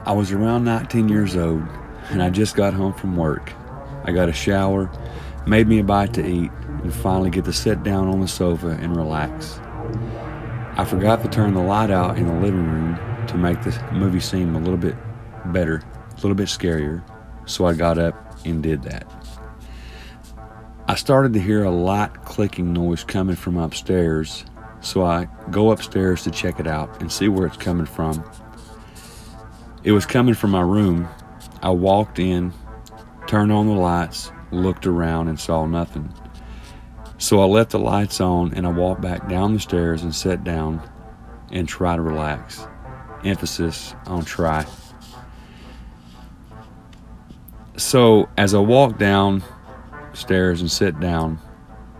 I was around 19 years old, and I just got home from work. I got a shower, made me a bite to eat, and finally get to sit down on the sofa and relax. I forgot to turn the light out in the living room to make the movie seem a little bit better, a little bit scarier, so I got up and did that. I started to hear a light clicking noise coming from upstairs, so I go upstairs to check it out and see where it's coming from. It was coming from my room. I walked in, turned on the lights, looked around, and saw nothing. So I left the lights on and I walked back down the stairs and sat down and tried to relax. Emphasis on try. So as I walked down stairs and sit down,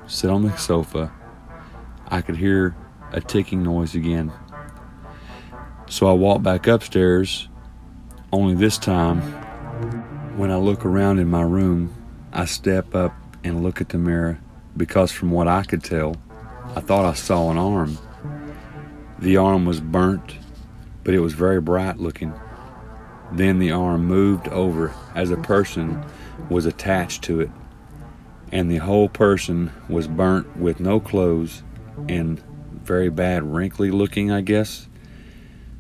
sit on the sofa, I could hear a ticking noise again. So I walked back upstairs, only this time, when I look around in my room, I step up and look at the mirror because from what I could tell, I thought I saw an arm. The arm was burnt, but it was very bright looking. Then the arm moved over as a person was attached to it, and the whole person was burnt with no clothes and very bad, wrinkly looking, I guess.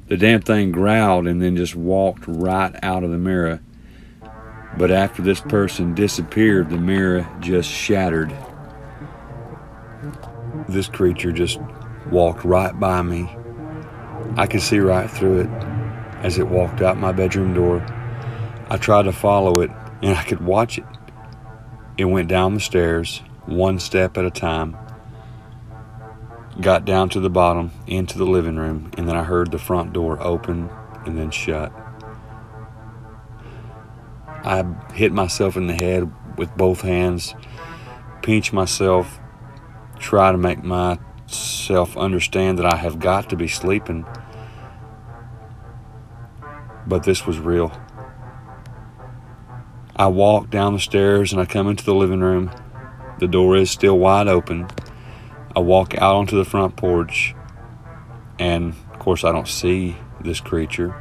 The damn thing growled and then just walked right out of the mirror. But after this person disappeared, the mirror just shattered. This creature just walked right by me. I could see right through it as it walked out my bedroom door. I tried to follow it and I could watch it. It went down the stairs, one step at a time, got down to the bottom, into the living room, and then I heard the front door open and then shut. I hit myself in the head with both hands, pinched myself, try to make myself understand that I have got to be sleeping. But this was real. I walk down the stairs and I come into the living room. The door is still wide open. I walk out onto the front porch, and of course I don't see this creature,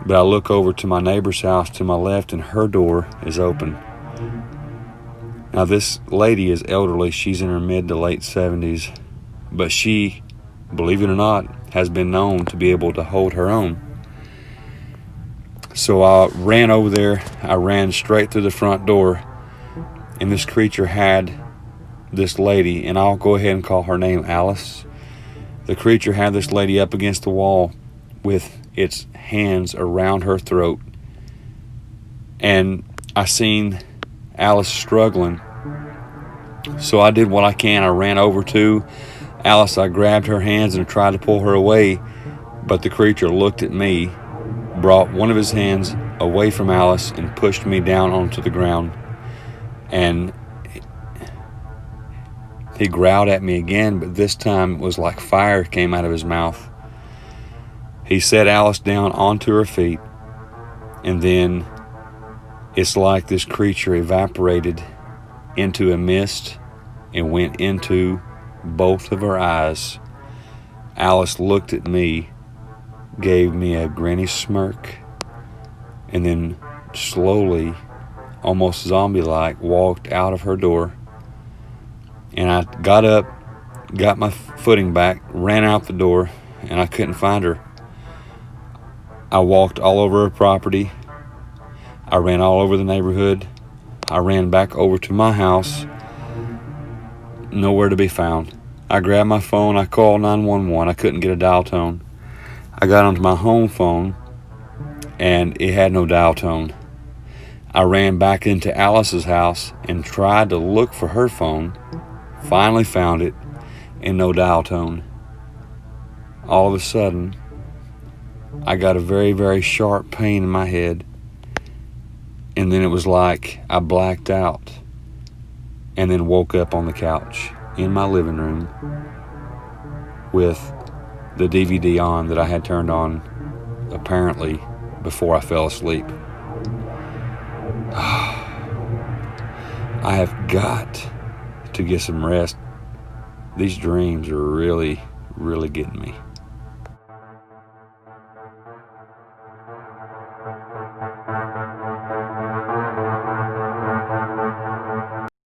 but I look over to my neighbor's house to my left and her door is open. Now this lady is elderly. She's in her mid to late 70s, but she, believe it or not, has been known to be able to hold her own. So I ran over there. I ran straight through the front door, and this creature had this lady, and I'll go ahead and call her name Alice. The creature had this lady up against the wall with its hands around her throat, and I seen Alice struggling. So I did what I can. I ran over to Alice. I grabbed her hands and tried to pull her away, but the creature looked at me, brought one of his hands away from Alice and pushed me down onto the ground, and he growled at me again, but this time it was like fire came out of his mouth. He set Alice down onto her feet, and then it's like this creature evaporated into a mist and went into both of her eyes. Alice looked at me, gave me a grinny smirk, and then slowly, almost zombie-like, walked out of her door. And I got up, got my footing back, ran out the door, and I couldn't find her. I walked all over her property. I ran all over the neighborhood. I ran back over to my house. Nowhere to be found. I grabbed my phone. I called 911. I couldn't get a dial tone. I got onto my home phone, and it had no dial tone. I ran back into Alice's house and tried to look for her phone. Finally found it, and no dial tone. All of a sudden, I got a very, very sharp pain in my head, and then it was like I blacked out and then woke up on the couch in my living room with the DVD on that I had turned on apparently before I fell asleep. I have got to get some rest. These dreams are really, really getting me.